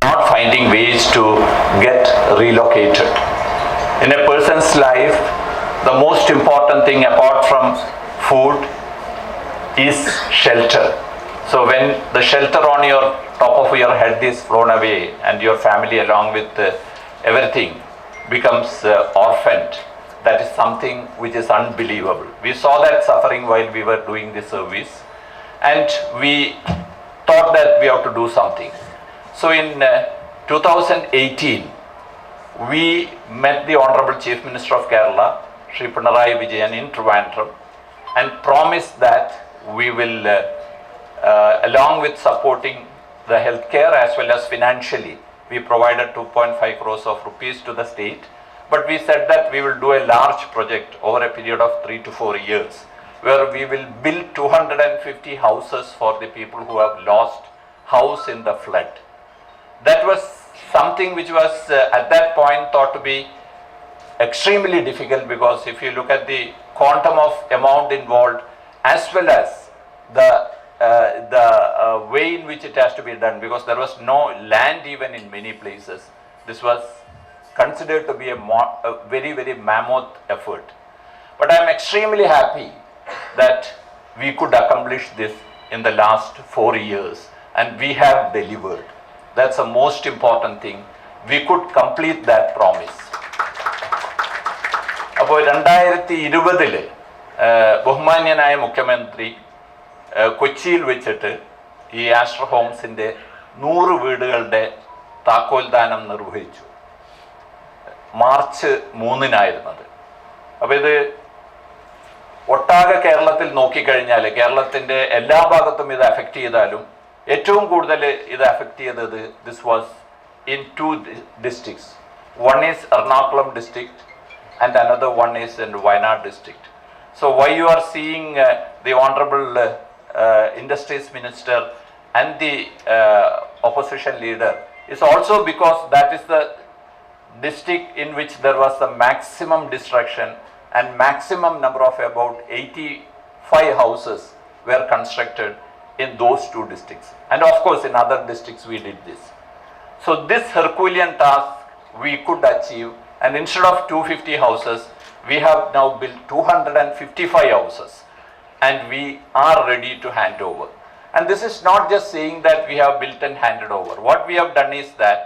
Not finding ways to get relocated. In a person's life, the most important thing apart from food is shelter. So when the shelter on your top of your head is flown away and your family along with everything becomes orphaned, that is something which is unbelievable. We saw that suffering while we were doing this service, and we thought that we have to do something. So in 2018, we met the Honorable Chief Minister of Kerala, Shri Pinarayi Vijayan, in Trivandrum, and promised that we will, along with supporting the healthcare as well as financially, we provided 2.5 crores of rupees to the state, but we said that we will do a large project over a period of 3 to 4 years, where we will build 250 houses for the people who have lost house in the flood. That was something which was at that point thought to be extremely difficult, because if you look at the quantum of amount involved as well as the way in which it has to be done, because there was no land even in many places, this was considered to be a very, very mammoth effort. But I am extremely happy that we could accomplish this in the last 4 years, and we have delivered. That's the most important thing. We could complete that promise. അപ്പോൾ 2020 ബഹുമാന്യനായ മുഖ്യമന്ത്രി കൊച്ചിയിൽ വെച്ചിട്ട് ഈ Aster ഹോംസിൻ്റെ 100 വീടുകളുടെ താക്കോൽദാനം നിർവഹിച്ചു. March 3-നായിരുന്നത്. അപ്പോൾ ഇത് ഒട്ടാകെ കേരളത്തിൽ നോക്കിക്കഴിഞ്ഞാൽ കേരളത്തിൻ്റെ എല്ലാ ഭാഗത്തും ഇത് അഫക്റ്റ് ചെയ്താലും ഏറ്റവും കൂടുതൽ ഇത് അഫക്റ്റ് ചെയ്തത് this was in 2 districts. One is Ernakulam district and another one is in Wayanad district. So why you are seeing the Honorable Industries Minister and the opposition leader is also because that is the district in which there was the maximum destruction and maximum number of about 85 houses were constructed in those 2 districts. And of course in other districts we did this. So this Herculean task we could achieve, and instead of 250 houses, we have now built 255 houses and we are ready to hand over. And this is not just saying that we have built and handed over. What we have done is that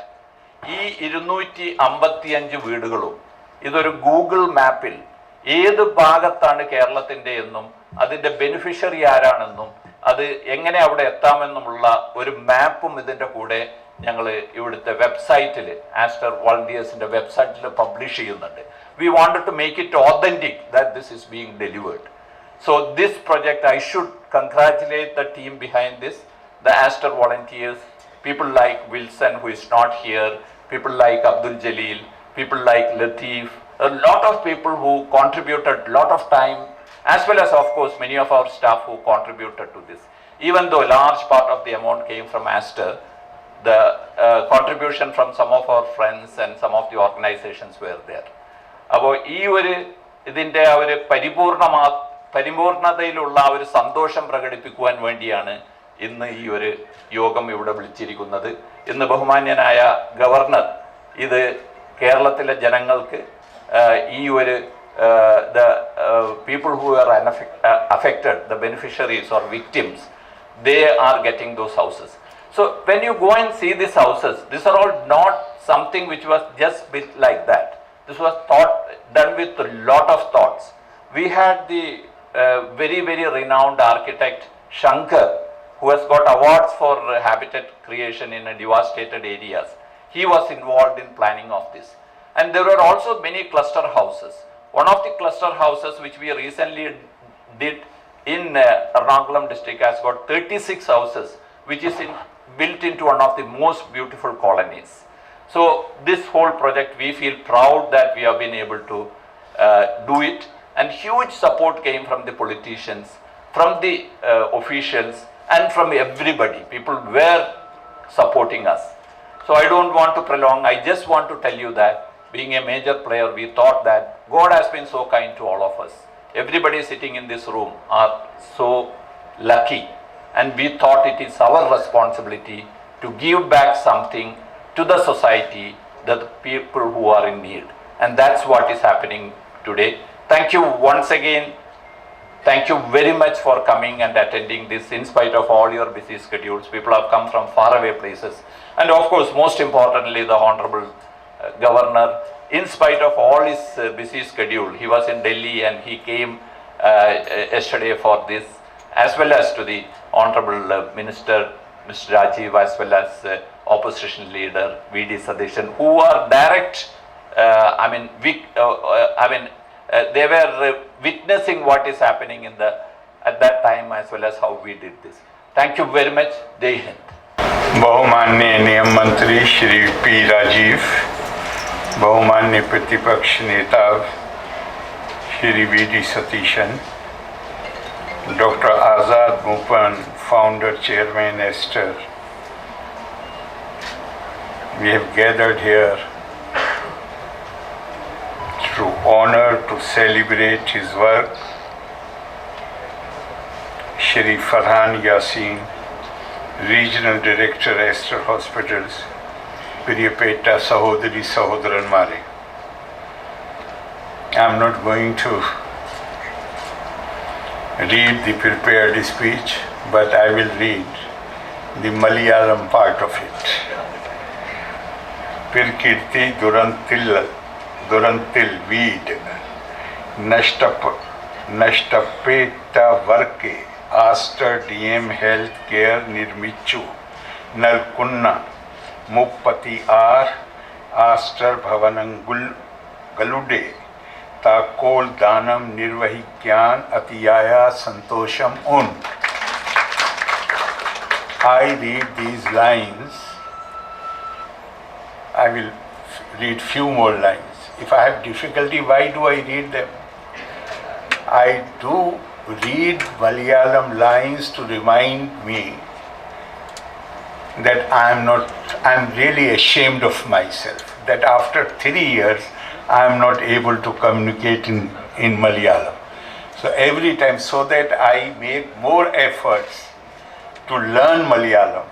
ഈ 255 വീടുകളും ഇതൊരു Google മാപ്പിൽ ഏത് ഭാഗത്താണ് കേരളത്തിൻ്റെ എന്നും അതിൻ്റെ beneficiary ആരാണെന്നും അത് എങ്ങനെ അവിടെ എത്താമെന്നുമുള്ള ഒരു മാപ്പും ഇതിൻ്റെ കൂടെ ഞങ്ങൾ ഇവിടുത്തെ വെബ്സൈറ്റിൽ ആസ്റ്റർ വോളണ്ടിയേഴ്സിൻ്റെ വെബ്സൈറ്റിൽ പബ്ലിഷ് ചെയ്യുന്നുണ്ട്. We wanted to make it authentic that this is being delivered. So this project, I should congratulate the team behind this, the Aster volunteers, people like Wilson who is not here, people like Abdul Jalil, people like Latif, a lot of people who contributed a lot of time, as well as of course many of our staff who contributed to this. Even though a large part of the amount came from Aster, the contribution from some of our friends and some of the organizations were there. അപ്പോൾ ഈ ഒരു ഇതിൻ്റെ ആ ഒരു പരിപൂർണതയിലുള്ള ആ ഒരു സന്തോഷം പ്രകടിപ്പിക്കുവാൻ വേണ്ടിയാണ് ഇന്ന് ഈ ഒരു യോഗം ഇവിടെ വിളിച്ചിരിക്കുന്നത്. ഇന്ന് ബഹുമാന്യനായ ഗവർണർ ഇത് കേരളത്തിലെ ജനങ്ങൾക്ക് ഈ ഒരു the people who are affected, the beneficiaries or victims, they are getting those houses. So when you go and see these houses, these are all not something which was just built like that. This was done with a lot of thoughts. We had the very, very renowned architect Shankar, who has got awards for habitat creation in devastated areas. He was involved in planning of this. And there were also many cluster houses. One of the cluster houses which we recently did in Ernakulam district has got 36 houses, which is built into one of the most beautiful colonies. So this whole project, we feel proud that we have been able to do it, and huge support came from the politicians, from the officials, and from everybody. People were supporting us. So I don't want to prolong. I just want to tell you that being a major player, we thought that God has been so kind to all of us. Everybody sitting in this room are so lucky, and we thought it is our responsibility to give back something to the society, the people who are in need. And that's what is happening today. Thank you once again. Thank you very much for coming and attending this in spite of all your busy schedules. People have come from faraway places. And of course, most importantly, the Honorable Governor, in spite of all his busy schedule, he was in Delhi and he came yesterday for this, as well as to the Honorable Minister, Mr. Rajiv, as well as opposition leader V.D. Sadishan, who are direct, they were witnessing what is happening in at that time, as well as how we did this. Thank you very much. Jai Hind. बहुमान्य नियम मंत्री Shri P Rajiv, बहुमान्य प्रतिपक्ष नेता Shri V D. Satheesan, doctor Azad Moopen, founder chairman Aster, we have gathered here to honor, to celebrate his work. Shri Farhan Yasin, Regional Director, Esther Hospitals, Priyapeta Sahodari Sahodran Mare. I am not going to read the prepared speech, but I will read the Malayalam part of it. Pirkirti Durantil Veed Nashtapeta Varke Aster DM Health Care Nirmichu Nalkunna Muppati R Aster Bhavanangul Galude Takol Danam Nirvahikyan Atiyaya Santosham Un. I read these lines. I will read few more lines. If I have difficulty, why do I read them? I do read Malayalam lines to remind me that I am really ashamed of myself, that after 3 years I am not able to communicate in Malayalam. So every time, so that I make more efforts to learn Malayalam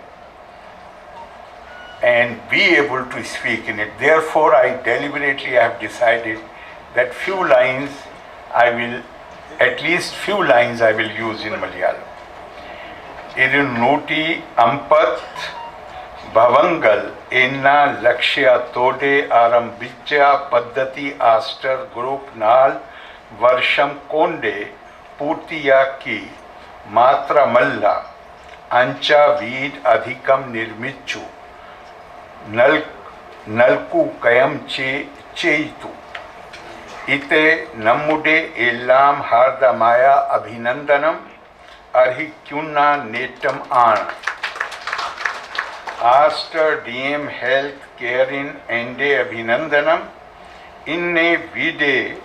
and be able to speak in it. Therefore, I deliberately have decided that at least few lines I will use in Malayalam. Irunoti Ampat Bhavangal Enna Lakshya Tode Arambijya Paddhati Aster Group Nal Varsham Konde Purtiya Ki Matra Malla Ancha Veed Adhikam Nirmichu Nalku Kayam Cheitu Ite Namude Elam Harda Maya Abhinandanam Arhikyunna Netam An Aster DM Health Care in Ende Abhinandanam Inne Vide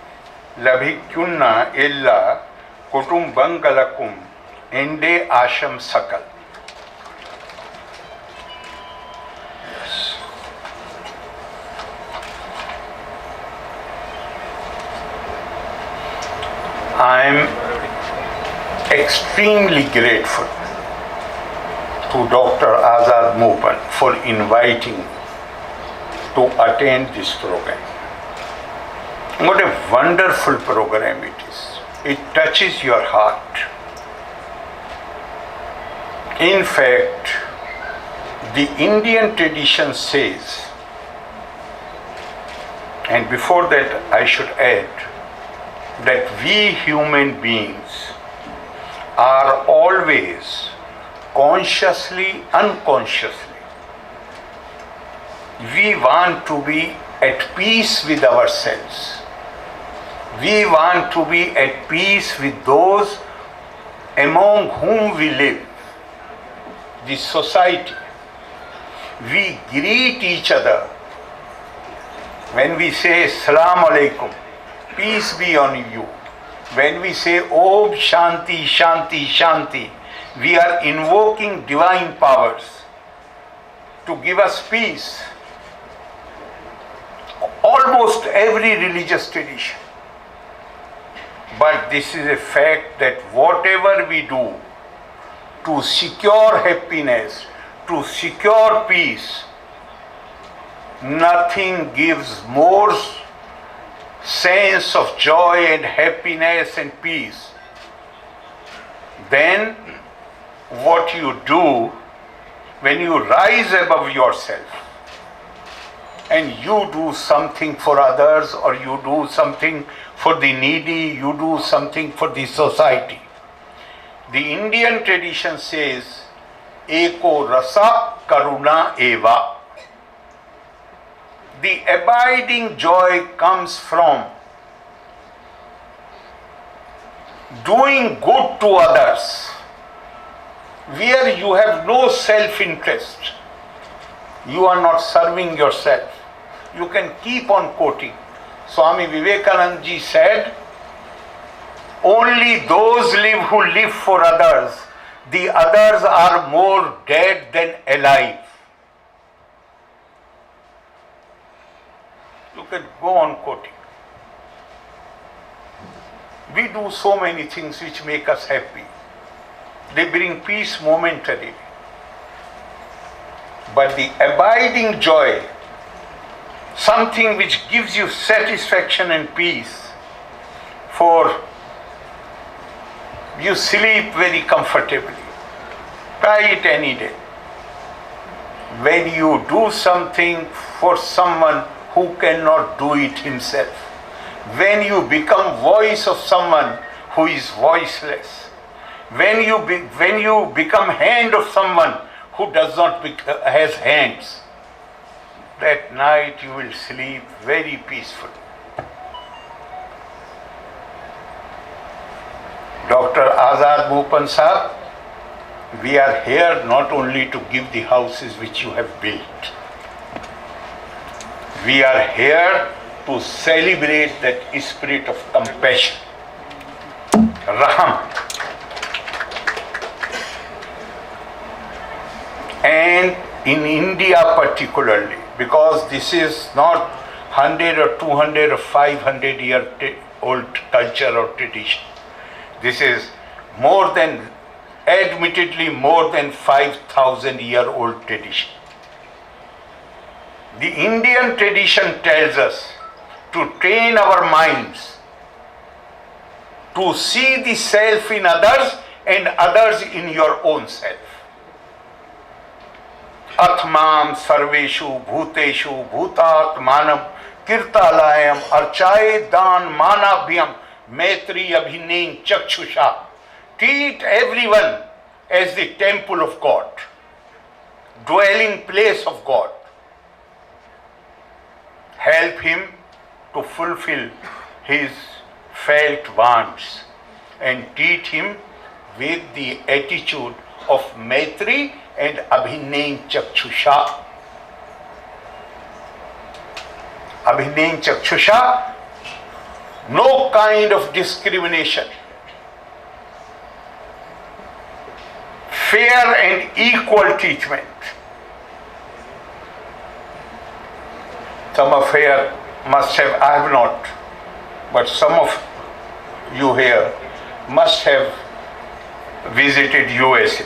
Labhikyunna Ella Kutumbangalakum Ende Asham Sakal. I am extremely grateful to Dr. Azad Moopan for inviting to attend this program. What a wonderful program it is. It touches your heart. In fact, the Indian tradition says, and before that I should add, that we human beings are always consciously, unconsciously, we want to be at peace with ourselves. We want to be at peace with those among whom we live, the society. We greet each other when we say Assalamu alaikum, peace be on you. When we say Om Shanti, Shanti, Shanti, we are invoking divine powers to give us peace. Almost every religious tradition. But this is a fact that whatever we do to secure happiness, to secure peace, nothing gives more sense of joy and happiness and peace than what you do when you rise above yourself and you do something for others, or you do something for the needy, you do something for the society. The Indian tradition says, Eko rasa karuna eva. The abiding joy comes from doing good to others, where you have no self-interest. You are not serving yourself. You can keep on quoting. Swami Vivekananda ji said, only those live who live for others. The others are more dead than alive. You can go on quoting. We do so many things which make us happy. They bring peace momentarily. But the abiding joy, something which gives you satisfaction and peace, for you sleep very comfortably. Try it any day. When you do something for someone who cannot do it himself, when you become voice of someone who is voiceless, when you become hand of someone who does not has hands, that night you will sleep very peacefully. Dr. Azad Bhupan Sahab, we are here not only to give the houses which you have built. We are here to celebrate that spirit of compassion, Raham. And in India particularly, because this is not 100 or 200 or 500 year old culture or tradition. This is admittedly more than 5,000 year old tradition. The Indian tradition tells us to train our minds to see the self in others and others in your own self. Atmam sarveshu bhuteshu bhutatmanam kirtalayam archaye dan manabhyam maitri abhinain chakshusha. Treat everyone as the temple of God, dwelling place of God. Help him to fulfill his felt wants and treat him with the attitude of Maitri and Abhinain Chakshusha. Abhinain Chakshusha, no kind of discrimination. Fair and equal treatment. Some of here must have, I have not, but some of you here must have visited USA.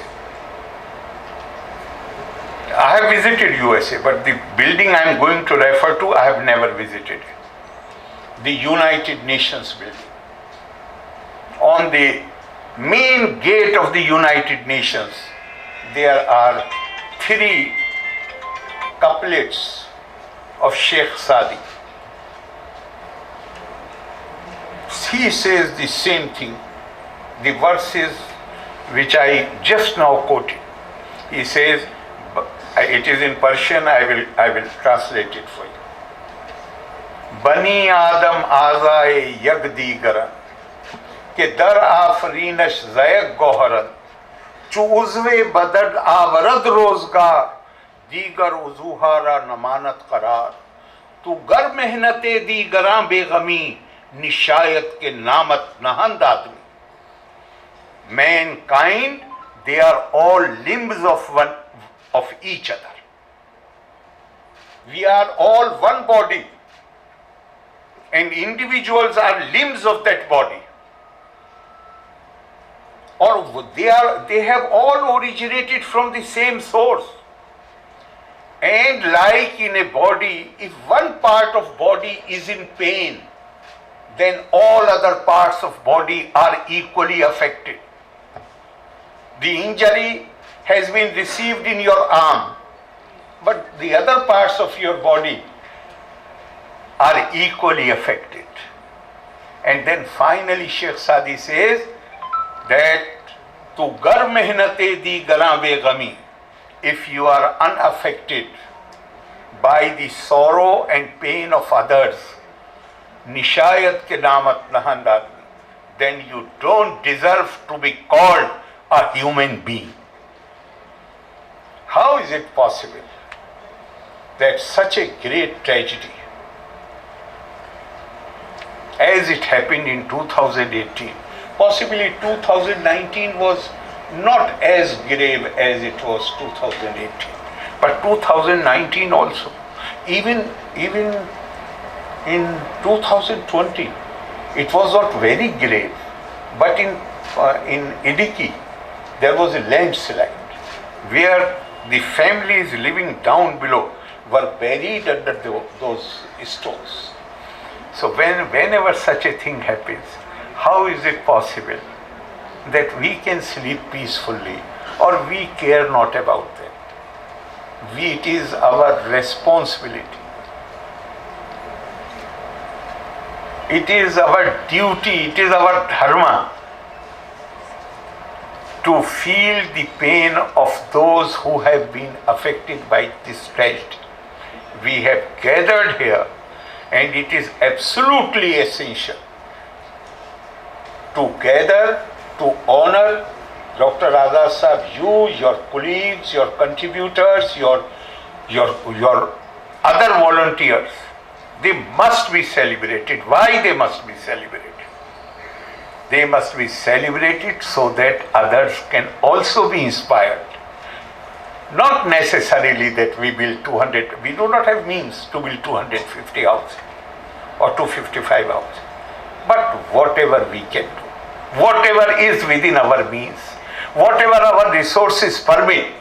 I have visited USA, but the building I am going to refer to, I have never visited. The United Nations building. On the main gate of the United Nations, there are 3 couplets of Sheikh Sadi. He says the same thing, the verses which I just now quoted. He says, it is in Persian, I will translate it for you. Bani Adam azae yagdi garan ke dar afrinash zayak goharan chu uzve badad avarad rozgar दीगर उजूहारा नमानत करार तू गर मेहनते दी गरां बेगमी निशायत के नामत नहंद आदमी. Mankind, they are all limbs of each other. We are all one body, and individuals are limbs of that body. Or they have all originated from the same source. And like in a body, if one part of body is in pain, then all other parts of body are equally affected. The injury has been received in your arm, but the other parts of your body are equally affected. And then finally Sheikh Sadi says that tu gar mehnate di garan begami, if you are unaffected by the sorrow and pain of others, nishayat ke namat nahanda, then you don't deserve to be called a human being. How is it possible that such a great tragedy as it happened in 2018, possibly 2019 was not as grave as it was 2018, but 2019 also, even in 2020, it was not very grave, but in Idiki, there was a landslide where the families living down below were buried under those stones. So whenever such a thing happens, how is it possible that we can sleep peacefully or we care not about them? It is our responsibility. It is our duty, it is our dharma to feel the pain of those who have been affected by this tragedy. We have gathered here, and it is absolutely essential to gather to honor Dr. Azad Sahab, you, your colleagues, your contributors, your other volunteers. They must be celebrated. Why they must be celebrated? They must be celebrated so that others can also be inspired. Not necessarily that we build 200, we do not have means to build 250 houses or 255 houses. But whatever we can do, whatever is within our means, whatever our resources permit.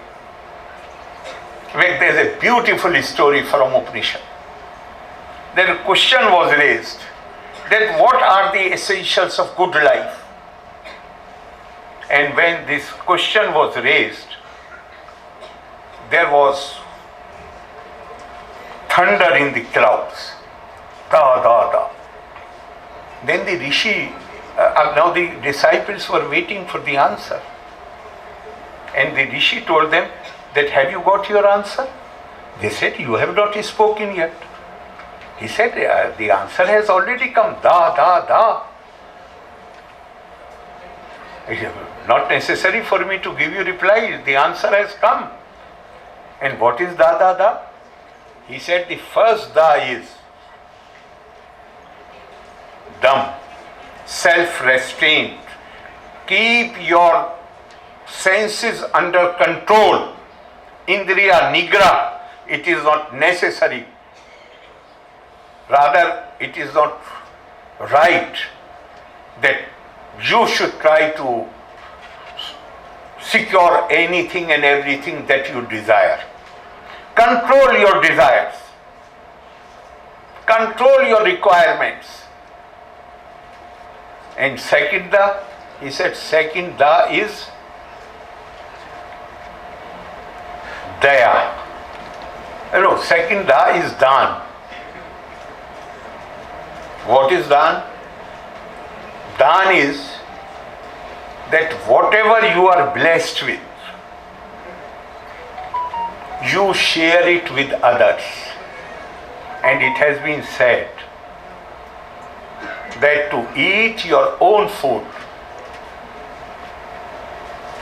There is a beautiful story from Upanishad. Then a question was raised that what are the essentials of good life? And when this question was raised, there was thunder in the clouds. Da, da, da. Then the Rishi, now the disciples were waiting for the answer. And the Rishi told them that, have you got your answer? They said, you have not spoken yet. He said, the answer has already come. Da, da, da. It is not necessary for me to give you reply. The answer has come. And what is da, da, da? He said, the first da is dam, self-restraint. Keep your senses under control. Indriya nigra. It is not necessary. Rather, it is not right that you should try to secure anything and everything that you desire. Control your desires. Control your requirements. And second da, he said, second da is daya. No, second da is dan. What is dan? Dan is that whatever you are blessed with, you share it with others. And it has been said that to eat your own food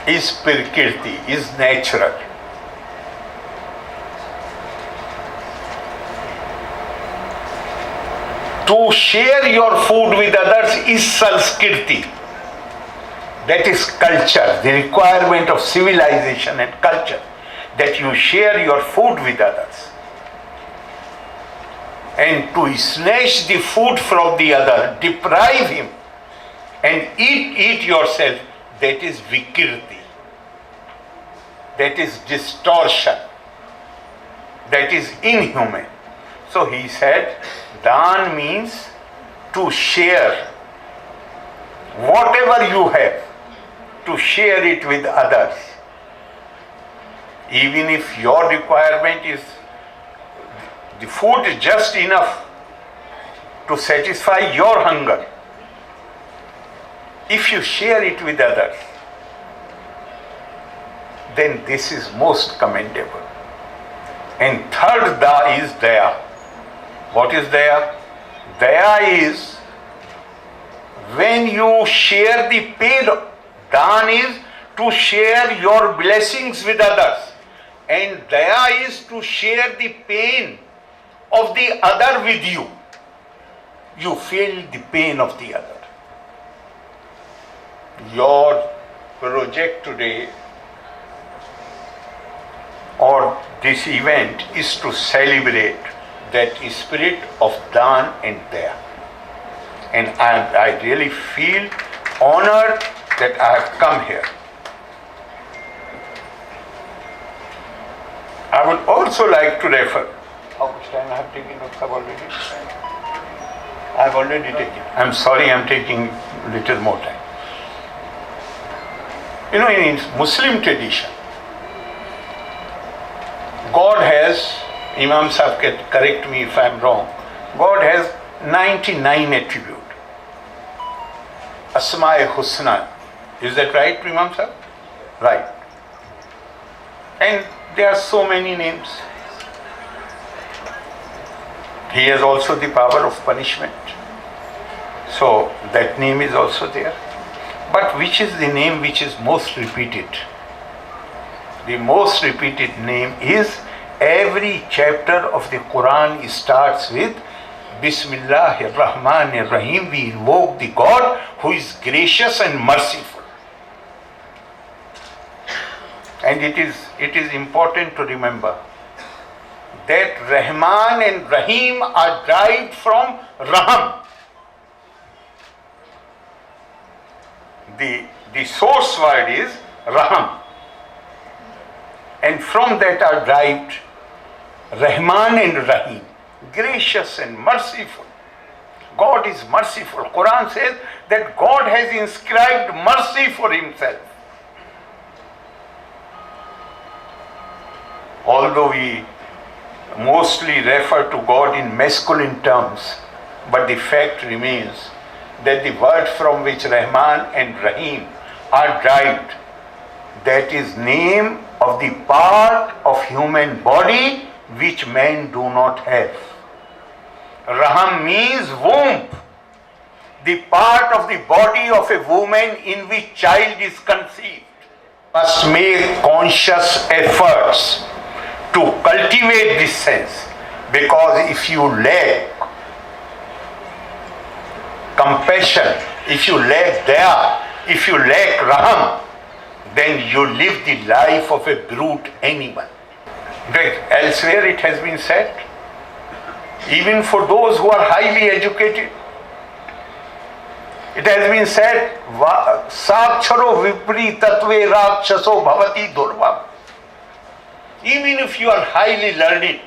is prakriti, is natural. To share your food with others is sanskirti. That is culture, the requirement of civilization and culture, that you share your food with others. And to snatch the food from the other, deprive him, and eat yourself, that is vikirti. That is distortion. That is inhuman. So he said, Dan means to share whatever you have, to share it with others. Even if your requirement is the food is just enough to satisfy your hunger. If you share it with others, then this is most commendable. And third da is daya. What is daya? Daya is when you share the pain. Dan is to share your blessings with others. And daya is to share the pain of the other with you. You feel the pain of the other. Your project today or this event is to celebrate that spirit of Dan and Daya. And I really feel honored that I have come here. I would also like to refer. How much time I have taken already? I have already taken. I'm sorry, I'm taking a little more time. You know, in Muslim tradition, God has, Imam Sahib can correct me if I'm wrong, God has 99 attributes. Asma-e Husna. Is that right, Imam Sahib? Right. And there are so many names. He has also the power of punishment. So that name is also there. But which is the name which is most repeated? The most repeated name is, every chapter of the Quran starts with Bismillahir Rahmanir Rahim. We invoke the God who is gracious and merciful. And it is important to remember that Rahman and Rahim are derived from Raham. The source word is Raham. And from that are derived Rahman and Rahim, gracious and merciful. God is merciful. Quran says that God has inscribed mercy for himself. Although we mostly refer to God in masculine terms, but the fact remains that the word from which Rahman and Rahim are derived, that is name of the part of human body which men do not have. Raham means womb, the part of the body of a woman in which child is conceived. Must make conscious efforts to cultivate this sense, because if you lack compassion, if you lack daya, if you lack raham, then you live the life of a brute animal. Elsewhere it has been said, even for those who are highly educated, it has been said, Saksharo vipri tatve rakshaso bhavati durvam. Even if you are highly learned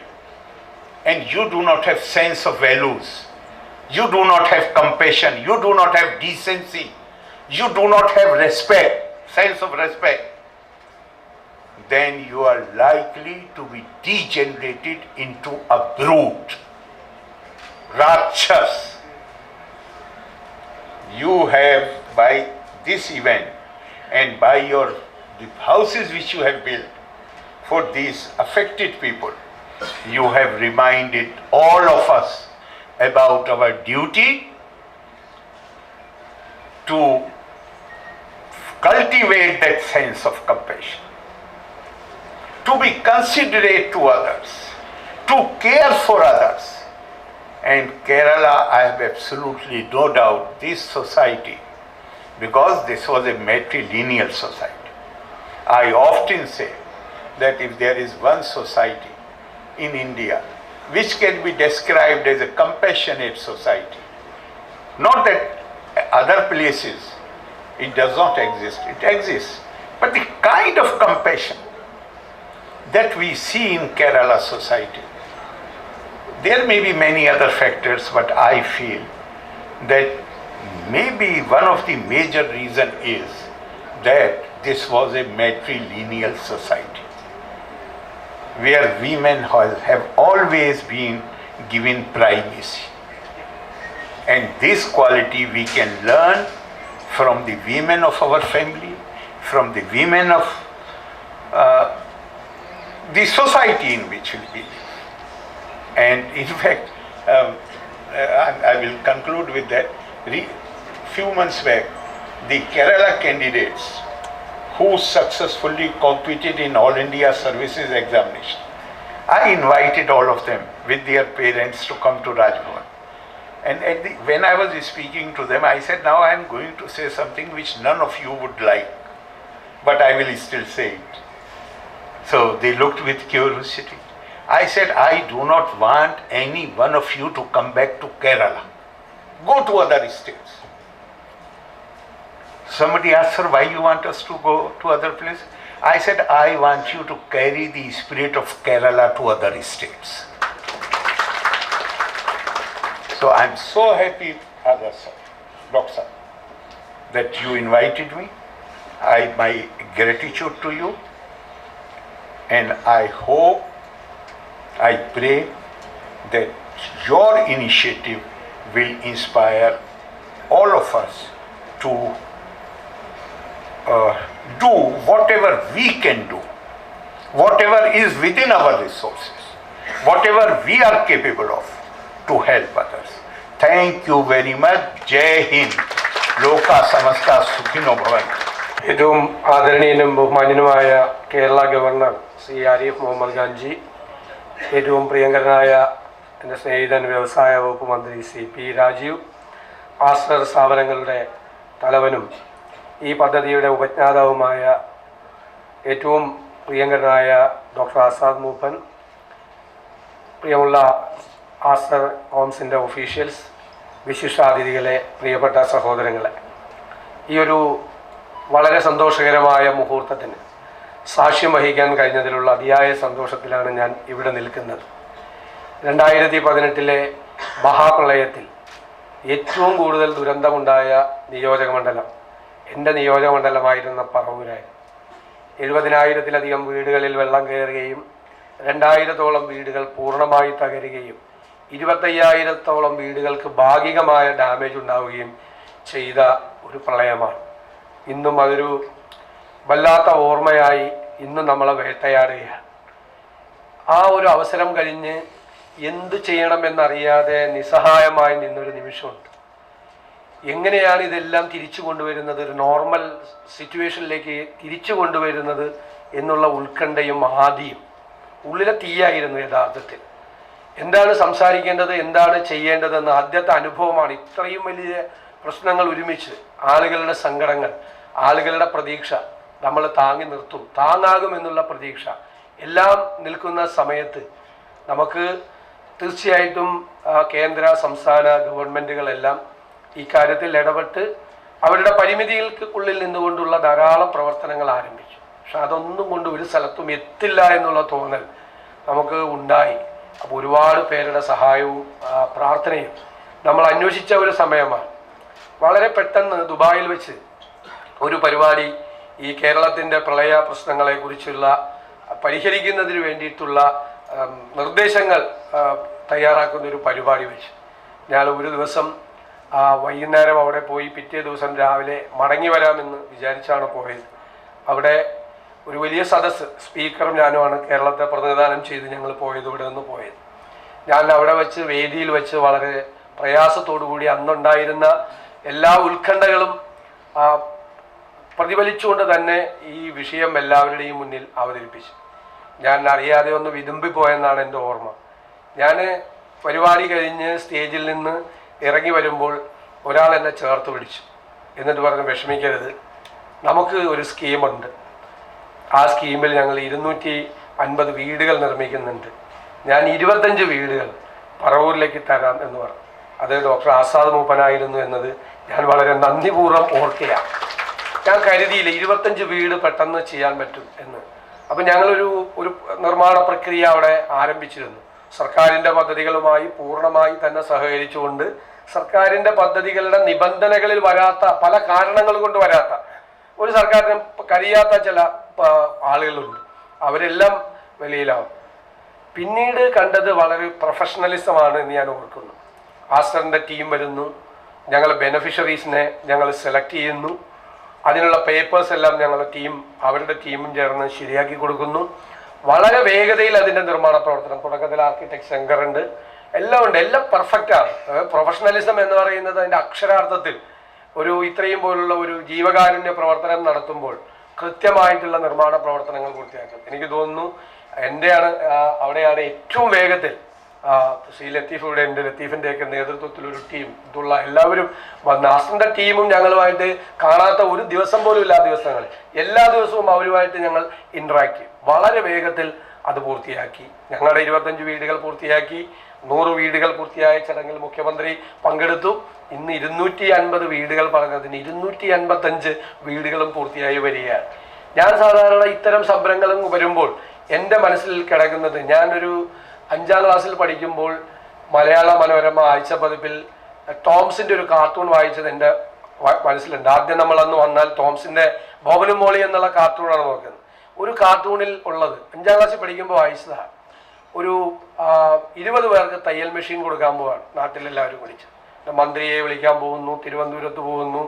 and you do not have sense of values, you do not have compassion, you do not have decency, you do not have respect, sense of respect, then you are likely to be degenerated into a brute, Rakshas. You have, by this event and by the houses which you have built, for these affected people. You have reminded all of us about our duty to cultivate that sense of compassion, to be considerate to others, to care for others. And Kerala, I have absolutely no doubt, this society, because this was a matrilineal society. I often say that if there is one society in India which can be described as a compassionate society, not that other places it does not exist, it exists, but the kind of compassion that we see in Kerala society, there may be many other factors, but I feel that maybe one of the major reason is that this was a matrilineal society where women have always been given primacy. And this quality we can learn from the women of our family, from the women of the society in which we live. And in fact, I will conclude with that. Few months back, the Kerala candidates who successfully competed in All India Services Examination, I invited all of them with their parents to come to Rajbhavan. And when I was speaking to them, I said, now I am going to say something which none of you would like, but I will still say it. So they looked with curiosity. I said, I do not want any one of you to come back to Kerala. Go to other states. Somebody asked, sir, why you want us to go to other places? I said, I want you to carry the spirit of Kerala to other states. So I'm so happy, Doctor, that you invited me. My gratitude to you. And I hope, I pray that your initiative will inspire all of us to do whatever we can do, whatever is within our resources, whatever we are capable of to help others. Thank you very much. Jai Hind. Loka samasta sukhino bhavantu. ഏറ്റവും ആദരണീയനും ബഹുമാന്യനുമായ Kerala governor Shri Arif Muhammad Khan ji, ഏറ്റവും പ്രിയങ്കരനായ എൻ്റെ സ്നേഹിതൻ വ്യവസായ വകുപ്പ് മന്ത്രി Shri P Rajeev, Aster സ്ഥാപനങ്ങളുടെ തലവനും ഈ പദ്ധതിയുടെ ഉപജ്ഞാതാവുമായ ഏറ്റവും പ്രിയങ്കരനായ ഡോക്ടർ ആസാദ് മൂപ്പൻ, പ്രിയമുള്ള ആസ്റ്റർ ഹോംസിൻ്റെ ഒഫീഷ്യൽസ്, വിശിഷ്ടാതിഥികളെ, പ്രിയപ്പെട്ട സഹോദരങ്ങളെ, ഈ ഒരു വളരെ സന്തോഷകരമായ മുഹൂർത്തത്തിന് സാക്ഷ്യം വഹിക്കാൻ കഴിഞ്ഞതിലുള്ള അതിയായ സന്തോഷത്തിലാണ് ഞാൻ ഇവിടെ നിൽക്കുന്നത്. 2018 മഹാപ്രളയത്തിൽ ഏറ്റവും കൂടുതൽ ദുരന്തമുണ്ടായ നിയോജകമണ്ഡലം എൻ്റെ നിയോജകമണ്ഡലമായിരുന്ന പറവൂരായിരുന്നു. 70,000-ലധികം വീടുകളിൽ വെള്ളം കയറുകയും 2,000-ഓളം വീടുകൾ പൂർണ്ണമായി തകരുകയും 25,000-ഓളം വീടുകൾക്ക് ഭാഗികമായ ഡാമേജ് ഉണ്ടാവുകയും ചെയ്ത ഒരു പ്രളയമാണ്. ഇന്നും അതൊരു വല്ലാത്ത ഓർമ്മയായി ഇന്നും നമ്മളെ വേട്ടയാടുകയാണ്. ആ ഒരു അവസരം കഴിഞ്ഞ് എന്തു ചെയ്യണമെന്നറിയാതെ നിസ്സഹായമായി നിന്നൊരു നിമിഷമുണ്ട്. എങ്ങനെയാണ് ഇതെല്ലാം തിരിച്ചു കൊണ്ടുവരുന്നത്, ഒരു നോർമൽ സിറ്റുവേഷനിലേക്ക് തിരിച്ചു കൊണ്ടുവരുന്നത് എന്നുള്ള ഉത്കണ്ഠയും ആദിയും ഉള്ളിലെ തീയായിരുന്നു. യഥാർത്ഥത്തിൽ എന്താണ് സംസാരിക്കേണ്ടത്, എന്താണ് ചെയ്യേണ്ടതെന്ന് ആദ്യത്തെ അനുഭവമാണ്. ഇത്രയും വലിയ പ്രശ്നങ്ങൾ ഒരുമിച്ച്, ആളുകളുടെ സങ്കടങ്ങൾ, ആളുകളുടെ പ്രതീക്ഷ, നമ്മൾ താങ്ങി നിർത്തും, താങ്ങാകുമെന്നുള്ള പ്രതീക്ഷ എല്ലാം നിൽക്കുന്ന സമയത്ത് നമുക്ക് തീർച്ചയായിട്ടും കേന്ദ്ര സംസ്ഥാന ഗവൺമെൻറ്റുകളെല്ലാം ഇക്കാര്യത്തിൽ ഇടപെട്ട് അവരുടെ പരിമിതികൾക്കുള്ളിൽ നിന്നുകൊണ്ടുള്ള ധാരാളം പ്രവർത്തനങ്ങൾ ആരംഭിച്ചു. പക്ഷെ അതൊന്നും കൊണ്ട് ഒരു സ്ഥലത്തും എത്തില്ല എന്നുള്ള തോന്നൽ നമുക്ക് ഉണ്ടായി. അപ്പോൾ ഒരുപാട് പേരുടെ സഹായവും പ്രാർത്ഥനയും നമ്മൾ അന്വേഷിച്ച ഒരു സമയമാണ്. വളരെ പെട്ടെന്ന് ദുബായിൽ വെച്ച് ഒരു പരിപാടി ഈ കേരളത്തിൻ്റെ പ്രളയ പ്രശ്നങ്ങളെക്കുറിച്ചുള്ള പരിഹരിക്കുന്നതിന് വേണ്ടിയിട്ടുള്ള നിർദ്ദേശങ്ങൾ തയ്യാറാക്കുന്ന ഒരു പരിപാടി വെച്ച് ഞാൻ ഒരു ദിവസം വൈകുന്നേരം അവിടെ പോയി പിറ്റേ ദിവസം രാവിലെ മടങ്ങി വരാമെന്ന് വിചാരിച്ചാണ് പോയത്. അവിടെ ഒരു വലിയ സദസ്സ്, സ്പീക്കറും ഞാനുമാണ് കേരളത്തെ പ്രതിനിധാനം ചെയ്ത് ഞങ്ങൾ ഇവിടെ നിന്ന് പോയത്. ഞാൻ അവിടെ വെച്ച് വേദിയിൽ വെച്ച് വളരെ പ്രയാസത്തോടു കൂടി അന്നുണ്ടായിരുന്ന എല്ലാ ഉത്കണ്ഠകളും പ്രതിഫലിച്ചുകൊണ്ട് തന്നെ ഈ വിഷയം എല്ലാവരുടെയും മുന്നിൽ അവതരിപ്പിച്ചു. ഞാൻ അറിയാതെ ഒന്ന് വിതുമ്പിപ്പോയെന്നാണ് എൻ്റെ ഓർമ്മ. ഞാൻ പരിപാടി കഴിഞ്ഞ് സ്റ്റേജിൽ നിന്ന് ഇറങ്ങി വരുമ്പോൾ ഒരാൾ എന്നെ ചേർത്ത് പിടിച്ചു. എന്നിട്ട് പറഞ്ഞു, വിഷമിക്കരുത്, നമുക്ക് ഒരു സ്കീമുണ്ട്. ആ സ്കീമിൽ ഞങ്ങൾ 250 വീടുകൾ നിർമ്മിക്കുന്നുണ്ട്. ഞാൻ 25 വീടുകൾ പറവൂരിലേക്ക് തരാം എന്ന് പറഞ്ഞു. അത് ഡോക്ടർ ആസാദ് മൂപ്പനായിരുന്നു എന്നത് ഞാൻ വളരെ നന്ദിപൂർവ്വം ഓർക്കുകയാണ്. ഞാൻ കരുതിയില്ല 25 വീട് പെട്ടെന്ന് ചെയ്യാൻ പറ്റും എന്ന്. അപ്പം ഞങ്ങളൊരു നിർമ്മാണ പ്രക്രിയ അവിടെ ആരംഭിച്ചിരുന്നു. സർക്കാരിൻ്റെ പദ്ധതികളുമായി പൂർണ്ണമായി തന്നെ സഹകരിച്ചുകൊണ്ട് സർക്കാരിൻ്റെ പദ്ധതികളുടെ നിബന്ധനകളിൽ വരാത്ത, പല കാരണങ്ങൾ കൊണ്ട് വരാത്ത, ഒരു സർക്കാരിന് കഴിയാത്ത ചില ആളുകളുണ്ട്. അവരെല്ലാം വെളിയിലാവും. പിന്നീട് കണ്ടത് വളരെ പ്രൊഫഷണലിസമാണ് എന്ന് ഞാൻ ഓർക്കുന്നു. ആസ്റ്ററിൻ്റെ ടീം വരുന്നു, ഞങ്ങൾ ബെനഫിഷ്യറീസിനെ ഞങ്ങൾ സെലക്ട് ചെയ്യുന്നു. അതിനുള്ള പേപ്പേഴ്സ് എല്ലാം ഞങ്ങളുടെ ടീം, അവരുടെ ടീമും ചേർന്ന് ശരിയാക്കി കൊടുക്കുന്നു. വളരെ വേഗതയിൽ അതിൻ്റെ നിർമ്മാണ പ്രവർത്തനം, തുടക്കത്തിൽ ആർക്കിടെക്ട് ശങ്കറുണ്ട്, എല്ലാം ഉണ്ട്, എല്ലാം പെർഫെക്റ്റാണ്. പ്രൊഫഷണലിസം എന്ന് പറയുന്നത് അതിൻ്റെ അക്ഷരാർത്ഥത്തിൽ ഇത്രയും പോലുള്ള ഒരു ജീവകാരുണ്യ പ്രവർത്തനം നടത്തുമ്പോൾ കൃത്യമായിട്ടുള്ള നിർമ്മാണ പ്രവർത്തനങ്ങൾ പൂർത്തിയാക്കും. എനിക്ക് തോന്നുന്നു അവിടെയാണ് ഏറ്റവും വേഗത്തിൽ ശ്രീ ലത്തീഫ് ഇവിടെ ഉണ്ട്. ലത്തീഫിൻ്റെയൊക്കെ നേതൃത്വത്തിൽ ഒരു ടീം, ഇതുള്ള എല്ലാവരും വന്ന് ആസ്റ്ററിൻ്റെ ടീമും ഞങ്ങളുമായിട്ട് കാണാത്ത ഒരു ദിവസം പോലും ഇല്ലാത്ത ദിവസങ്ങളിൽ എല്ലാ ദിവസവും അവരുമായിട്ട് ഞങ്ങൾ ഇൻട്രാക്ട് ചെയ്യും. വളരെ വേഗത്തിൽ അത് പൂർത്തിയാക്കി. ഞങ്ങളുടെ 25 വീടുകൾ പൂർത്തിയാക്കി. 100 വീടുകൾ പൂർത്തിയായ ചടങ്ങിൽ മുഖ്യമന്ത്രി പങ്കെടുത്തു. ഇന്ന് 250 വീടുകൾ പറഞ്ഞതിന് 255 വീടുകളും പൂർത്തിയായി വരികയാണ്. ഞാൻ സാധാരണ ഇത്തരം സംരംഭങ്ങളും വരുമ്പോൾ എൻ്റെ മനസ്സിൽ കിടക്കുന്നത്, ഞാനൊരു 5ാം ക്ലാസ്സിൽ പഠിക്കുമ്പോൾ മലയാള മനോരമ ആഴ്ച പതിപ്പിൽ ടോംസിൻ്റെ ഒരു കാർട്ടൂൺ വായിച്ചത് എൻ്റെ മനസ്സിലുണ്ട്. ആദ്യം നമ്മളന്ന് വന്നാൽ ടോംസിൻ്റെ ബോബനും മോളി എന്നുള്ള കാർട്ടൂണാണ് നോക്കുന്നത്. ഒരു കാർട്ടൂണിൽ ഉള്ളത് 5ാം ക്ലാസ്സിൽ പഠിക്കുമ്പോൾ വായിച്ചതാണ്. ഒരു 20 പേർക്ക് തയ്യൽ മെഷീൻ കൊടുക്കാൻ പോവാണ്. നാട്ടിലെല്ലാവരും വിളിച്ച് മന്ത്രിയെ വിളിക്കാൻ പോകുന്നു, തിരുവനന്തപുരത്ത് പോകുന്നു,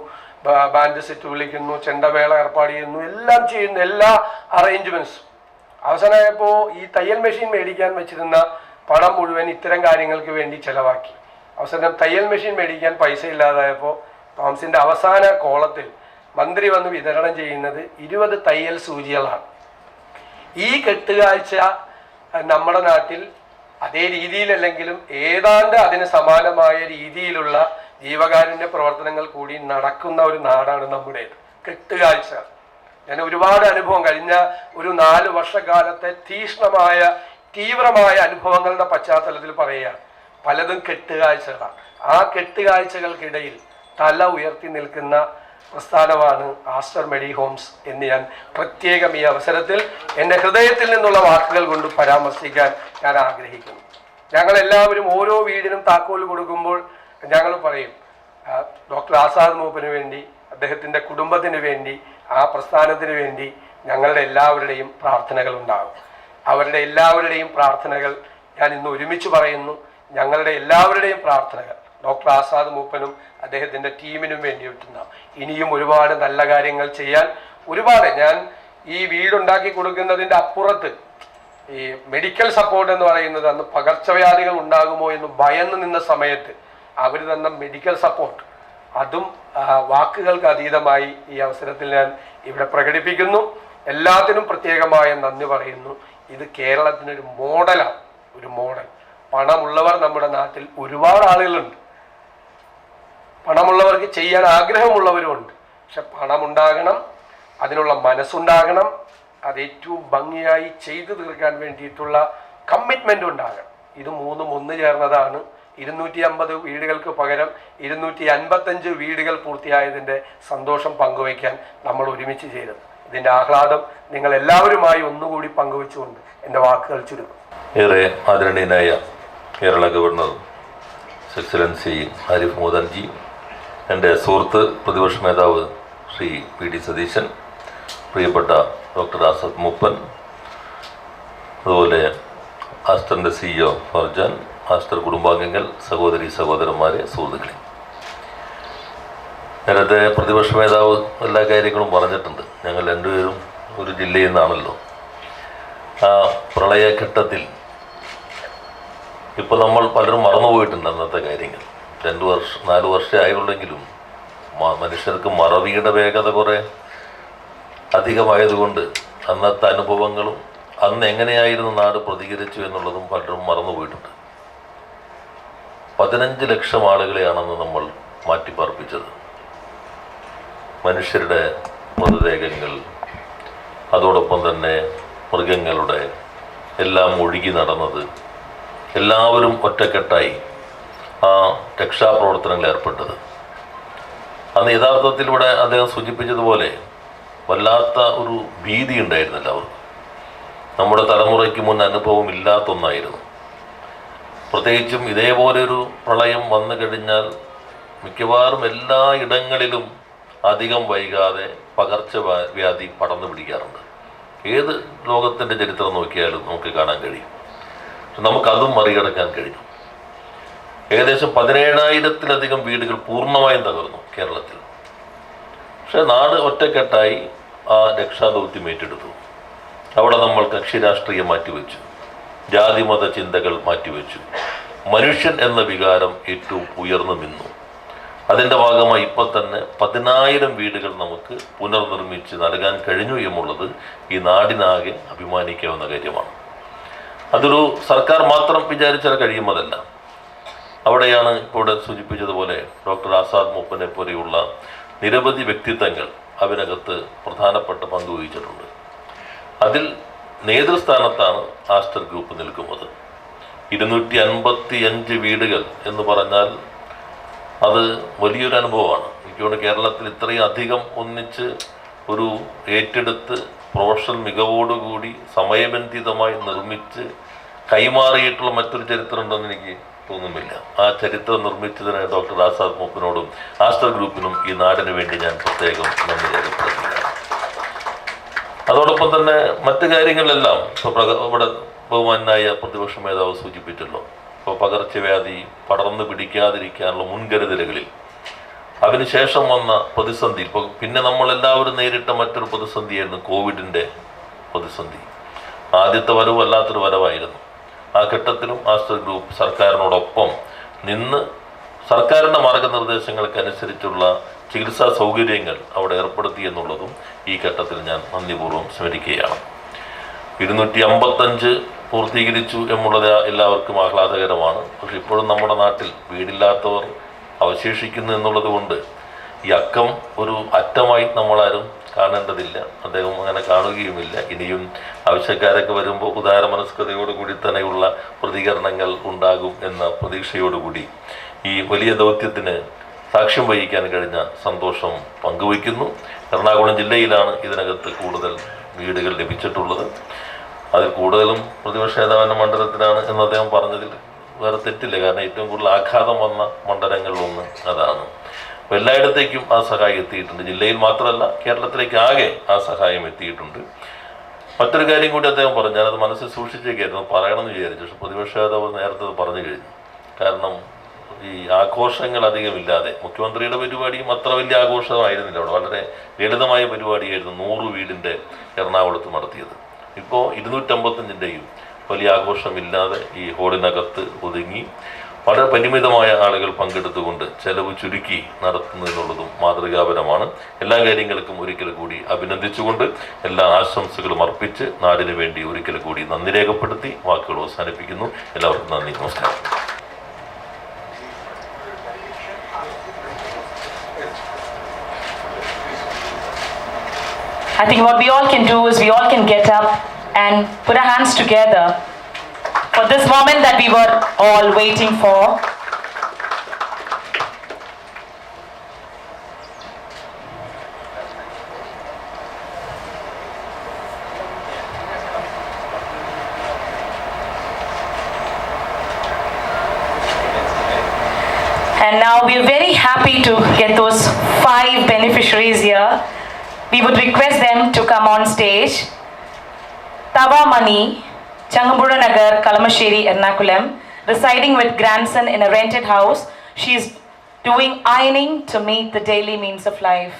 ബാൻഡ് സെറ്റ് വിളിക്കുന്നു, ചെണ്ടമേള ഏർപ്പാട് ചെയ്യുന്നു, എല്ലാം ചെയ്യുന്നു, എല്ലാ അറേഞ്ച്മെൻറ്റ്സും. അവസാനമായപ്പോൾ ഈ തയ്യൽ മെഷീൻ മേടിക്കാൻ വെച്ചിരുന്ന പണം മുഴുവൻ ഇത്തരം കാര്യങ്ങൾക്ക് വേണ്ടി ചെലവാക്കി. അവസാനം തയ്യൽ മെഷീൻ മേടിക്കാൻ പൈസ ഇല്ലാതായപ്പോൾ ടോംസിൻ്റെ അവസാന കോളത്തിൽ മന്ത്രി വന്ന് വിതരണം ചെയ്യുന്നത് 20 തയ്യൽ സൂചികളാണ്. ഈ കെട്ടുകാഴ്ച നമ്മുടെ നാട്ടിൽ അതേ രീതിയിലല്ലെങ്കിലും ഏതാണ്ട് അതിന് സമാനമായ രീതിയിലുള്ള ജീവകാരുണ്യ പ്രവർത്തനങ്ങൾ കൂടി നടക്കുന്ന ഒരു നാടാണ് നമ്മുടേത്. കെട്ടുകാഴ്ച ഞാൻ ഒരുപാട് അനുഭവം, കഴിഞ്ഞ ഒരു 4 വർഷക്കാലത്തെ തീവ്രമായ അനുഭവങ്ങളുടെ പശ്ചാത്തലത്തിൽ പറയുകയാണ്. പലതും കെട്ടുകാഴ്ചകളാണ്. ആ കെട്ടുകാഴ്ചകൾക്കിടയിൽ തല ഉയർത്തി നിൽക്കുന്ന പ്രസ്ഥാനമാണ് ആസ്റ്റർ മെഡി ഹോംസ് എന്ന് ഞാൻ പ്രത്യേകം ഈ അവസരത്തിൽ എൻ്റെ ഹൃദയത്തിൽ നിന്നുള്ള വാക്കുകൾ കൊണ്ട് പരാമർശിക്കാൻ ഞാൻ ആഗ്രഹിക്കുന്നു. ഞങ്ങളെല്ലാവരും ഓരോ വീടിനും താക്കോൽ കൊടുക്കുമ്പോൾ ഞങ്ങൾ പറയും, ഡോക്ടർ ആസാദ് മൂപ്പന് വേണ്ടി, അദ്ദേഹത്തിൻ്റെ കുടുംബത്തിന് വേണ്ടി, ആ പ്രസ്ഥാനത്തിന് വേണ്ടി ഞങ്ങളുടെ എല്ലാവരുടെയും പ്രാർത്ഥനകൾ ഉണ്ടാകും. അവരുടെ എല്ലാവരുടെയും പ്രാർത്ഥനകൾ ഞാൻ ഇന്ന് ഒരുമിച്ച് പറയുന്നു. ഞങ്ങളുടെ എല്ലാവരുടെയും പ്രാർത്ഥനകൾ ഡോക്ടർ ആസാദ് മൂപ്പനും അദ്ദേഹത്തിൻ്റെ ടീമിനും വേണ്ടിയിട്ടുണ്ടാകും. ഇനിയും ഒരുപാട് നല്ല കാര്യങ്ങൾ ചെയ്യാൻ ഞാൻ ഈ വീടുണ്ടാക്കി കൊടുക്കുന്നതിൻ്റെ അപ്പുറത്ത് ഈ മെഡിക്കൽ സപ്പോർട്ട് എന്ന് പറയുന്നത്, അന്ന് പകർച്ചവ്യാധികൾ ഉണ്ടാകുമോ എന്ന് ഭയന്ന് നിന്ന സമയത്ത് അവർ തന്ന മെഡിക്കൽ സപ്പോർട്ട്, അതും വാക്കുകൾക്ക് അതീതമായി ഈ അവസരത്തിൽ ഞാൻ ഇവിടെ പ്രകടിപ്പിക്കുന്നു. എല്ലാത്തിനും പ്രത്യേകമായ നന്ദി പറയുന്നു. ഇത് കേരളത്തിനൊരു മോഡലാണ്, ഒരു മോഡൽ. പണമുള്ളവർ നമ്മുടെ നാട്ടിൽ ഒരുപാട് ആളുകളുണ്ട്. പണമുള്ളവർക്ക് ചെയ്യാൻ ആഗ്രഹമുള്ളവരുമുണ്ട്. പക്ഷെ പണമുണ്ടാകണം, അതിനുള്ള മനസ്സുണ്ടാകണം, അത് ഏറ്റവും ഭംഗിയായി ചെയ്തു തീർക്കാൻ വേണ്ടിയിട്ടുള്ള കമ്മിറ്റ്മെൻ്റ് ഉണ്ടാകണം. ഇത് മൂന്നും ഒന്നു ചേർന്നതാണ് 250 വീടുകൾക്ക് പകരം 255 വീടുകൾ പൂർത്തിയായതിൻ്റെ സന്തോഷം പങ്കുവയ്ക്കാൻ നമ്മൾ ഒരുമിച്ച് ചേരുന്നു. ഇതിൻ്റെ ആഹ്ലാദം നിങ്ങൾ എല്ലാവരുമായി ഒന്നുകൂടി പങ്കുവെച്ചുകൊണ്ട് എൻ്റെ വാക്കുകൾ ചുരുക്കും. ഏറെ ആദരണീയനായ കേരള ഗവർണർ എക്സലൻസി ആരിഫ് മോദൻജി, എൻ്റെ സുഹൃത്ത് പ്രതിപക്ഷ നേതാവ് ശ്രീ PD സതീശൻ, പ്രിയപ്പെട്ട ഡോക്ടർ ആസാദ് മൂപ്പൻ, അതുപോലെ ആസ്റ്ററിൻ്റെ CEO ഫർജാൻ, ആസ്റ്റർ കുടുംബാംഗങ്ങൾ, സഹോദരന്മാരെ, സുഹൃത്തുക്കളെ, നേരത്തെ പ്രതിപക്ഷ നേതാവ് എല്ലാ കാര്യങ്ങളും പറഞ്ഞിട്ടുണ്ട്. ഞങ്ങൾ രണ്ടുപേരും ഒരു ജില്ലയിൽ നിന്നാണല്ലോ. ആ പ്രളയഘട്ടത്തിൽ ഇപ്പോൾ നമ്മൾ പലരും മറന്നുപോയിട്ടുണ്ട് അന്നത്തെ കാര്യങ്ങൾ. 4 വർഷമേ ആയുള്ളെങ്കിലും മനുഷ്യർക്ക് മറവിയുടെ വേഗത കുറേ അധികമായതുകൊണ്ട് അന്നത്തെ അനുഭവങ്ങളും അന്ന് എങ്ങനെയായിരുന്നു നാട് പ്രതികരിച്ചു എന്നുള്ളതും പലരും മറന്നുപോയിട്ടുണ്ട്. 15 ലക്ഷം ആളുകളെയാണെന്ന് നമ്മൾ മാറ്റിപ്പാർപ്പിച്ചത്. മനുഷ്യരുടെ മൃതദേഹങ്ങൾ, അതോടൊപ്പം തന്നെ മൃഗങ്ങളുടെ എല്ലാം ഒഴുകി നടന്നത്, എല്ലാവരും ഒറ്റക്കെട്ടായി ആ രക്ഷാപ്രവർത്തനങ്ങളിൽ ഏർപ്പെട്ടത്. അന്ന് യഥാർത്ഥത്തിൽ ഇവിടെ അദ്ദേഹം സൂചിപ്പിച്ചതുപോലെ വല്ലാത്ത ഒരു ഭീതി ഉണ്ടായിരുന്നു എല്ലാവർക്കും. നമ്മുടെ തലമുറയ്ക്ക് മുൻ അനുഭവം ഇല്ലാത്ത ഒന്നായിരുന്നു. പ്രത്യേകിച്ചും ഇതേപോലൊരു പ്രളയം വന്നു കഴിഞ്ഞാൽ മിക്കവാറും എല്ലാ ഇടങ്ങളിലും അധികം വൈകാതെ പകർച്ചവ്യാധി പടർന്നു പിടിക്കാറുണ്ട്. ഏത് ലോകത്തിൻ്റെ ചരിത്രം നോക്കിയാലും നമുക്ക് കാണാൻ കഴിയും. നമുക്കതും മറികടക്കാൻ കഴിഞ്ഞു. ഏകദേശം 17,000-ത്തിലധികം വീടുകൾ പൂർണ്ണമായും തകർന്നു കേരളത്തിൽ. പക്ഷെ നാട് ഒറ്റക്കെട്ടായി ആ രക്ഷാദൗത്യം ഏറ്റെടുത്തു. അവിടെ നമ്മൾ കക്ഷി രാഷ്ട്രീയം മാറ്റിവെച്ചു, ജാതിമത ചിന്തകൾ മാറ്റിവെച്ചു. മനുഷ്യൻ എന്ന വികാരം ഏറ്റവും ഉയർന്നു നിന്നു. അതിൻ്റെ ഭാഗമായി ഇപ്പം തന്നെ 10,000 വീടുകൾ നമുക്ക് പുനർനിർമ്മിച്ച് നൽകാൻ കഴിഞ്ഞു എന്നുള്ളത് ഈ നാടിനാകെ അഭിമാനിക്കാവുന്ന കാര്യമാണ്. അതൊരു സർക്കാർ മാത്രം വിചാരിച്ചാൽ കഴിയുന്നതല്ല. അവിടെയാണ് ഇവിടെ സൂചിപ്പിച്ചതുപോലെ ഡോക്ടർ ആസാദ് മൂപ്പനെ പോലെയുള്ള നിരവധി വ്യക്തിത്വങ്ങൾ അതിനകത്ത് പ്രധാനപ്പെട്ട പങ്ക് വഹിച്ചിട്ടുണ്ട്. അതിൽ നേതൃസ്ഥാനത്താണ് ആസ്റ്റർ ഗ്രൂപ്പ് നിൽക്കുന്നത്. 255 വീടുകൾ എന്ന് പറഞ്ഞാൽ അത് വലിയൊരു അനുഭവമാണ്. എനിക്കോട് കേരളത്തിൽ ഇത്രയും അധികം ഒന്നിച്ച് ഒരു ഏറ്റെടുത്ത് പ്രൊഫഷണൽ മികവോടുകൂടി സമയബന്ധിതമായി നിർമ്മിച്ച് കൈമാറിയിട്ടുള്ള മറ്റൊരു ചരിത്രം ഉണ്ടെന്ന് എനിക്ക് തോന്നുന്നില്ല. ആ ചരിത്രം നിർമ്മിച്ചതിന് ഡോക്ടർ ആസാദ് മൂപ്പനോടും ആസ്റ്റർ ഗ്രൂപ്പിനും ഈ നാടിന് വേണ്ടി ഞാൻ പ്രത്യേകം നന്ദി രേഖപ്പെടുത്തുകയാണ്. അതോടൊപ്പം തന്നെ മറ്റു കാര്യങ്ങളിലെല്ലാം ഇപ്പോൾ ഇവിടെ ബഹുമാനായ പ്രതിപക്ഷ നേതാവ് സൂചിപ്പിച്ചല്ലോ. ഇപ്പോൾ പകർച്ചവ്യാധി പടർന്നു പിടിക്കാതിരിക്കാനുള്ള മുൻകരുതലുകളിൽ അതിനുശേഷം വന്ന പ്രതിസന്ധി, ഇപ്പോൾ പിന്നെ നമ്മളെല്ലാവരും നേരിട്ട മറ്റൊരു പ്രതിസന്ധിയായിരുന്നു കോവിഡിൻ്റെ പ്രതിസന്ധി. ആദ്യത്തെ വരവ് വല്ലാത്തൊരു വരവായിരുന്നു. ആ ഘട്ടത്തിലും ആസ്റ്റർ ഗ്രൂപ്പ് സർക്കാരിനോടൊപ്പം നിന്ന് സർക്കാരിൻ്റെ മാർഗനിർദ്ദേശങ്ങൾക്കനുസരിച്ചുള്ള ചികിത്സാ സൗകര്യങ്ങൾ അവിടെ ഏർപ്പെടുത്തി എന്നുള്ളതും ഈ ഘട്ടത്തിൽ ഞാൻ നന്ദിപൂർവ്വം സ്മരിക്കുകയാണ്. 255 പൂർത്തീകരിച്ചു എന്നുള്ളത് എല്ലാവർക്കും ആഹ്ലാദകരമാണ്. പക്ഷെ ഇപ്പോഴും നമ്മുടെ നാട്ടിൽ വീടില്ലാത്തവർ അവശേഷിക്കുന്നു എന്നുള്ളത് കൊണ്ട് ഈ അക്കം ഒരു അറ്റമായി നമ്മളാരും കാണേണ്ടതില്ല. അദ്ദേഹം അങ്ങനെ കാണുകയുമില്ല. ഇനിയും ആവശ്യക്കാരൊക്കെ വരുമ്പോൾ ഉദാരമനസ്കതയോടുകൂടി തന്നെയുള്ള പ്രതികരണങ്ങൾ ഉണ്ടാകും എന്ന പ്രതീക്ഷയോടുകൂടി ഈ വലിയ ദൗത്യത്തിന് സാക്ഷ്യം വഹിക്കാൻ കഴിഞ്ഞ സന്തോഷം പങ്കുവയ്ക്കുന്നു. എറണാകുളം ജില്ലയിലാണ് ഇതിനകത്ത് കൂടുതൽ വീടുകൾ ലഭിച്ചിട്ടുള്ളത്. അതിൽ കൂടുതലും പ്രതിപക്ഷ നേതാവിൻ്റെ മണ്ഡലത്തിലാണ് എന്ന് അദ്ദേഹം പറഞ്ഞതിൽ വേറെ തെറ്റില്ല. കാരണം ഏറ്റവും കൂടുതൽ ആഘാതം വന്ന മണ്ഡലങ്ങളിലൊന്ന് അതാണ്. അപ്പോൾ എല്ലായിടത്തേക്കും ആ സഹായം എത്തിയിട്ടുണ്ട്. ജില്ലയിൽ മാത്രമല്ല കേരളത്തിലേക്ക് ആകെ ആ സഹായം എത്തിയിട്ടുണ്ട്. മറ്റൊരു കാര്യം കൂടി അദ്ദേഹം പറഞ്ഞു, ഞാനത് മനസ്സിൽ സൂക്ഷിച്ചേക്കായിരുന്നു, പറയണമെന്ന് വിചാരിച്ചു. പക്ഷെ പ്രതിപക്ഷ നേതാവ് നേരത്തെ അത് പറഞ്ഞു കഴിഞ്ഞു. കാരണം ഈ ആഘോഷങ്ങൾ അധികമില്ലാതെ മുഖ്യമന്ത്രിയുടെ പരിപാടിയും അത്ര വലിയ ആഘോഷമായിരുന്നില്ല. അവിടെ വളരെ ലളിതമായ പരിപാടിയായിരുന്നു 100 വീടിൻ്റെ എറണാകുളത്ത് നടത്തിയത്. ഇപ്പോൾ 255ൻ്റെയും വലിയ ആഘോഷമില്ലാതെ ഈ ഹോളിനകത്ത് ഒതുങ്ങി വളരെ പരിമിതമായ ആളുകൾ പങ്കെടുത്തുകൊണ്ട് ചെലവ് ചുരുക്കി നടത്തുന്നു എന്നുള്ളതും മാതൃകാപരമാണ്. എല്ലാ കാര്യങ്ങൾക്കും ഒരിക്കൽ കൂടി അഭിനന്ദിച്ചുകൊണ്ട് എല്ലാ ആശംസകളും അർപ്പിച്ച് നാടിന് വേണ്ടി ഒരിക്കൽ കൂടി നന്ദി രേഖപ്പെടുത്തി വാക്കുകൾ അവസാനിപ്പിക്കുന്നു. എല്ലാവർക്കും നന്ദി, നമസ്കാരം. I think what we all can do is we all can get up and put our hands together for this moment that we were all waiting for. And now we are very happy to get those 5 beneficiaries here. We would request them to come on stage. Tava Mani, Changambura Nagar, Kalamasheri, Ernakulam, residing with grandson in a rented house. She is doing ironing to meet the daily means of life.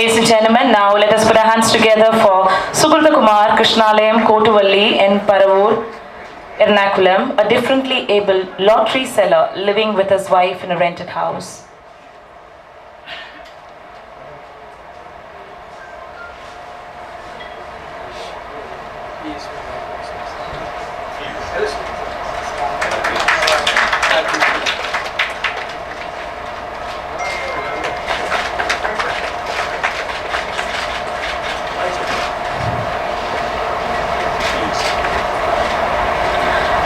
Ladies and gentlemen, now let us put our hands together for Subrata Kumar Krishnalayam Kotuvalli in Paravur, Ernakulam, a differently abled lottery seller living with his wife in a rented house.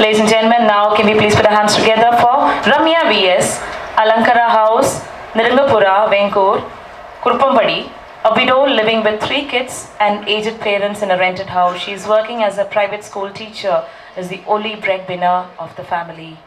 Ladies and gentlemen, now can we please put our hands together for Ramya VS, Alankara House, Nirangapura, Venkur, Kurupampadi, a widow living with 3 kids and aged parents in a rented house. She is working as a private school teacher, is the only breadwinner of the family.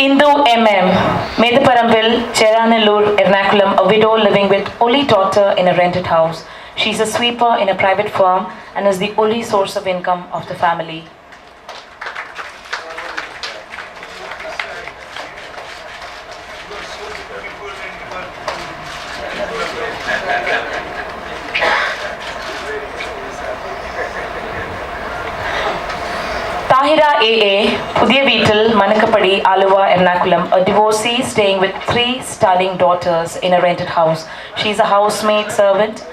Indu MM, Medaparambil, Cheranallur, Ernakulam, a widow living with only daughter in a rented house. She is a sweeper in a private firm and is the only source of income of the family. Tahira AA, Pudhiya Veetil, Manakapadi, Aluva, Ernakulam, a divorcee staying with 3 stunning daughters in a rented house. She is a housemaid servant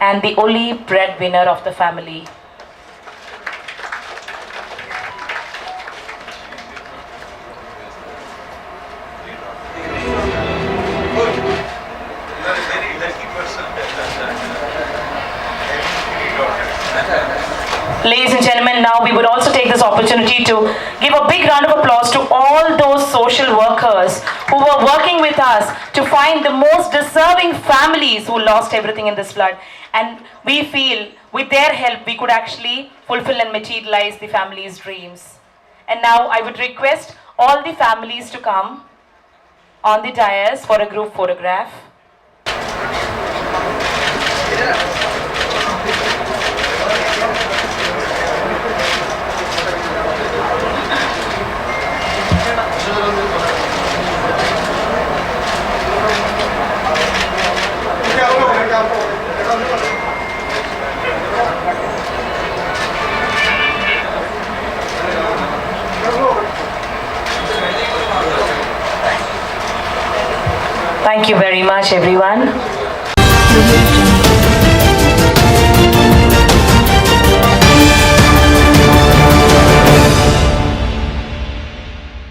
and the only breadwinner of the family. Ladies and gentlemen, now we would also take this opportunity to give a big round of applause to all those social workers who were working with us to find the most deserving families who lost everything in this flood. And we feel with their help we could actually fulfill and materialize the families' dreams. And now I would request all the families to come on the dais for a group photograph. Thank you very much, everyone.